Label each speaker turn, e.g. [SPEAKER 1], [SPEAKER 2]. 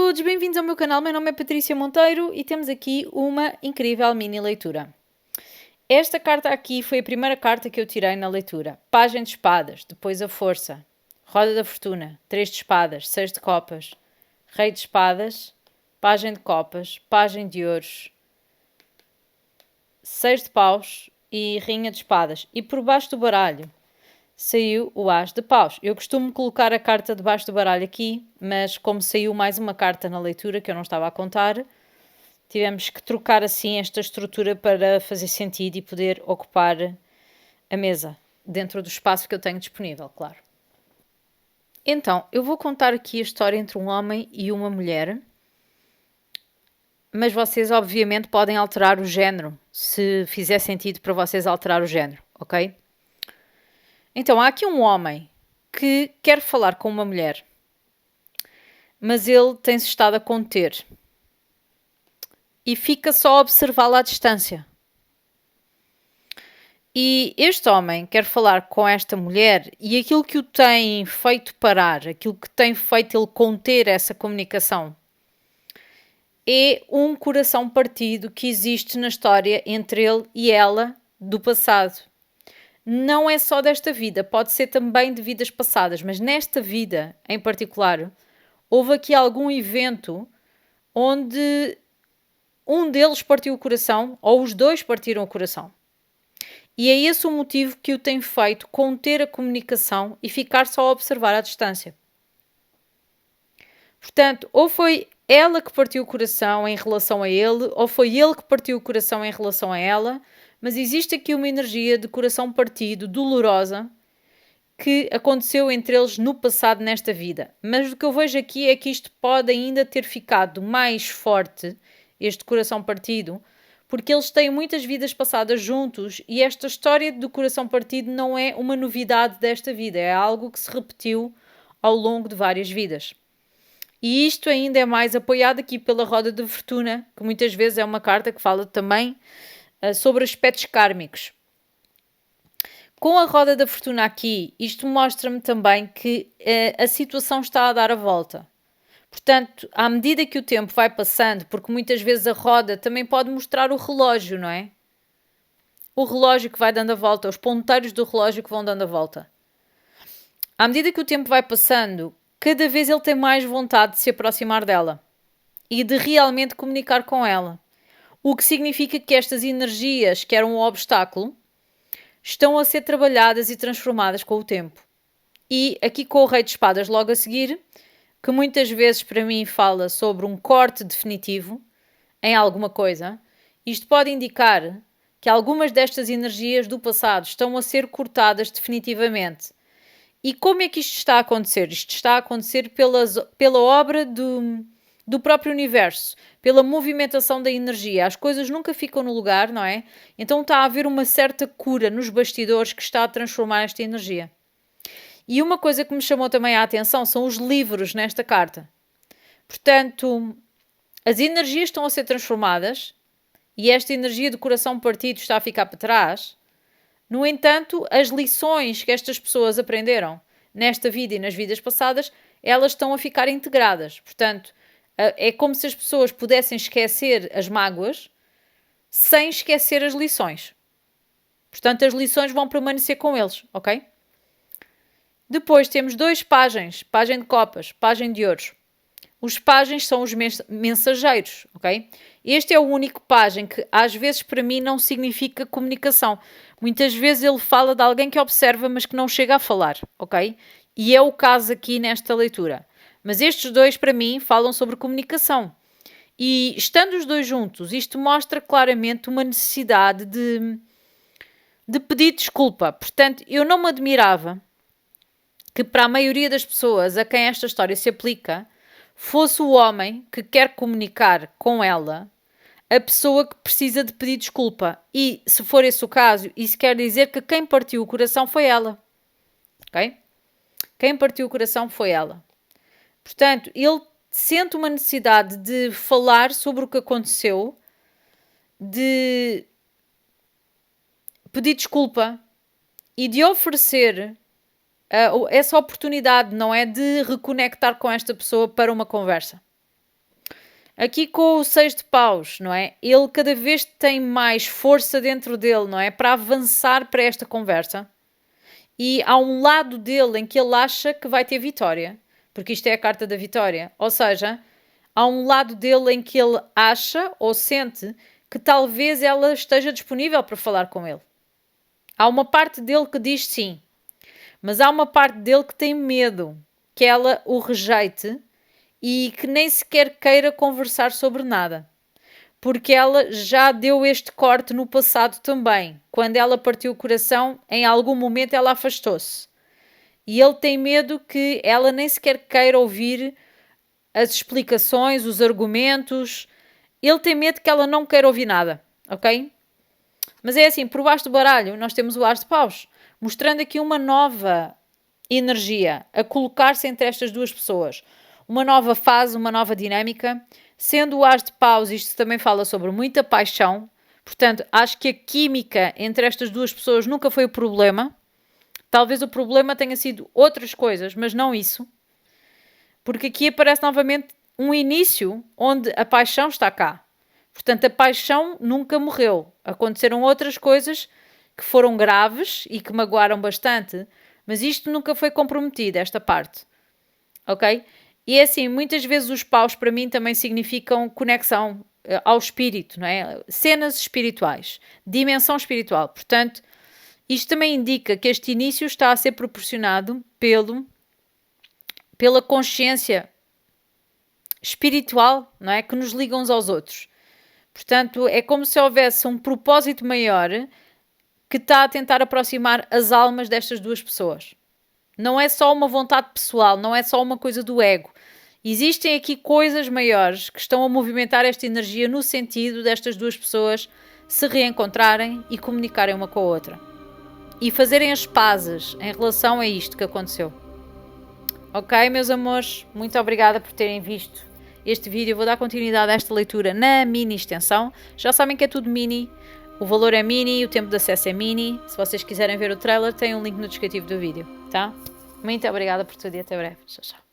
[SPEAKER 1] todos, bem-vindos ao meu canal. Meu nome é Patrícia Monteiro e temos aqui uma incrível mini leitura. Esta carta aqui foi a primeira carta que eu tirei na leitura. Pajem de espadas, depois a força, roda da fortuna, 3 de espadas, 6 de copas, rei de espadas, pajem de copas, pajem de ouros, 6 de paus e rainha de espadas. E por baixo do baralho saiu o as de paus. Eu costumo colocar a carta debaixo do baralho aqui, mas como saiu mais uma carta na leitura que eu não estava a contar, tivemos que trocar assim esta estrutura para fazer sentido e poder ocupar a mesa, dentro do espaço que eu tenho disponível, claro. Então, eu vou contar aqui a história entre um homem e uma mulher, mas vocês obviamente podem alterar o género, se fizer sentido para vocês alterar o género, ok? Então, há aqui um homem que quer falar com uma mulher, mas ele tem-se estado a conter e fica só a observá-la à distância. E este homem quer falar com esta mulher e aquilo que o tem feito parar, aquilo que tem feito ele conter essa comunicação, é um coração partido que existe na história entre ele e ela do passado. Não é só desta vida, pode ser também de vidas passadas, mas nesta vida em particular, houve aqui algum evento onde um deles partiu o coração, ou os dois partiram o coração. E é esse o motivo que o tem feito conter a comunicação e ficar só a observar à distância. Portanto, ou foi ela que partiu o coração em relação a ele, ou foi ele que partiu o coração em relação a ela, mas existe aqui uma energia de coração partido, dolorosa, que aconteceu entre eles no passado nesta vida. Mas o que eu vejo aqui é que isto pode ainda ter ficado mais forte, este coração partido, porque eles têm muitas vidas passadas juntos e esta história do coração partido não é uma novidade desta vida, é algo que se repetiu ao longo de várias vidas. E isto ainda é mais apoiado aqui pela roda de fortuna, que muitas vezes é uma carta que fala também sobre aspectos kármicos. Com a roda da fortuna aqui, isto mostra-me também que a situação está a dar a volta. Portanto, à medida que o tempo vai passando, porque muitas vezes a roda também pode mostrar o relógio, não é? O relógio que vai dando a volta, os ponteiros do relógio que vão dando a volta. À medida que o tempo vai passando, cada vez ele tem mais vontade de se aproximar dela e de realmente comunicar com ela. O que significa que estas energias, que eram um obstáculo, estão a ser trabalhadas e transformadas com o tempo. E aqui com o Rei de Espadas logo a seguir, que muitas vezes para mim fala sobre um corte definitivo em alguma coisa, isto pode indicar que algumas destas energias do passado estão a ser cortadas definitivamente. E como é que isto está a acontecer? Isto está a acontecer pela obra do próprio universo, pela movimentação da energia. As coisas nunca ficam no lugar, não é? Então está a haver uma certa cura nos bastidores que está a transformar esta energia. E uma coisa que me chamou também a atenção são os livros nesta carta. Portanto, as energias estão a ser transformadas e esta energia do coração partido está a ficar para trás. No entanto, as lições que estas pessoas aprenderam nesta vida e nas vidas passadas, elas estão a ficar integradas. Portanto, é como se as pessoas pudessem esquecer as mágoas sem esquecer as lições. Portanto, as lições vão permanecer com eles, ok? Depois temos 2 pajens, pajem de copas, pajem de ouros. Os pajens são os mensageiros, ok? Este é o único pajem que às vezes para mim não significa comunicação. Muitas vezes ele fala de alguém que observa mas que não chega a falar, ok? E é o caso aqui nesta leitura. Mas estes 2 para mim falam sobre comunicação. E estando os 2 juntos, isto mostra claramente uma necessidade de pedir desculpa. Portanto, eu não me admirava que para a maioria das pessoas a quem esta história se aplica, fosse o homem que quer comunicar com ela a pessoa que precisa de pedir desculpa. E, se for esse o caso, isso quer dizer que quem partiu o coração foi ela. Ok? Quem partiu o coração foi ela. Portanto, ele sente uma necessidade de falar sobre o que aconteceu, de pedir desculpa e de oferecer essa oportunidade, não é, de reconectar com esta pessoa para uma conversa. Aqui com o 6 de paus, não é? Ele cada vez tem mais força dentro dele, não é? Para avançar para esta conversa. E há um lado dele em que ele acha que vai ter vitória. Porque isto é a carta da vitória. Ou seja, há um lado dele em que ele acha ou sente que talvez ela esteja disponível para falar com ele. Há uma parte dele que diz sim. Mas há uma parte dele que tem medo que ela o rejeite e que nem sequer queira conversar sobre nada. Porque ela já deu este corte no passado também. Quando ela partiu o coração, em algum momento ela afastou-se. E ele tem medo que ela nem sequer queira ouvir as explicações, os argumentos. Ele tem medo que ela não queira ouvir nada, ok? Mas é assim, por baixo do baralho nós temos o As de Paus, mostrando aqui uma nova energia a colocar-se entre estas duas pessoas. Uma nova fase, uma nova dinâmica. Sendo o As de Paus, isto também fala sobre muita paixão. Portanto, acho que a química entre estas duas pessoas nunca foi o problema. Talvez o problema tenha sido outras coisas, mas não isso. Porque aqui aparece novamente um início onde a paixão está cá. Portanto, a paixão nunca morreu. Aconteceram outras coisas que foram graves e que magoaram bastante, mas isto nunca foi comprometido, esta parte. Ok? E é assim, muitas vezes os paus para mim também significam conexão ao espírito, não é? Cenas espirituais, dimensão espiritual. Portanto, isto também indica que este início está a ser proporcionado pela consciência espiritual, não é? Que nos liga uns aos outros. Portanto, é como se houvesse um propósito maior que está a tentar aproximar as almas destas duas pessoas. Não é só uma vontade pessoal, não é só uma coisa do ego. Existem aqui coisas maiores que estão a movimentar esta energia no sentido destas duas pessoas se reencontrarem e comunicarem uma com a outra. E fazerem as pazes em relação a isto que aconteceu. Ok, meus amores? Muito obrigada por terem visto este vídeo. Eu vou dar continuidade a esta leitura na mini extensão. Já sabem que é tudo mini. O valor é mini, o tempo de acesso é mini. Se vocês quiserem ver o trailer, tem um link no descritivo do vídeo, tá? Muito obrigada por tudo e até breve. Tchau, tchau.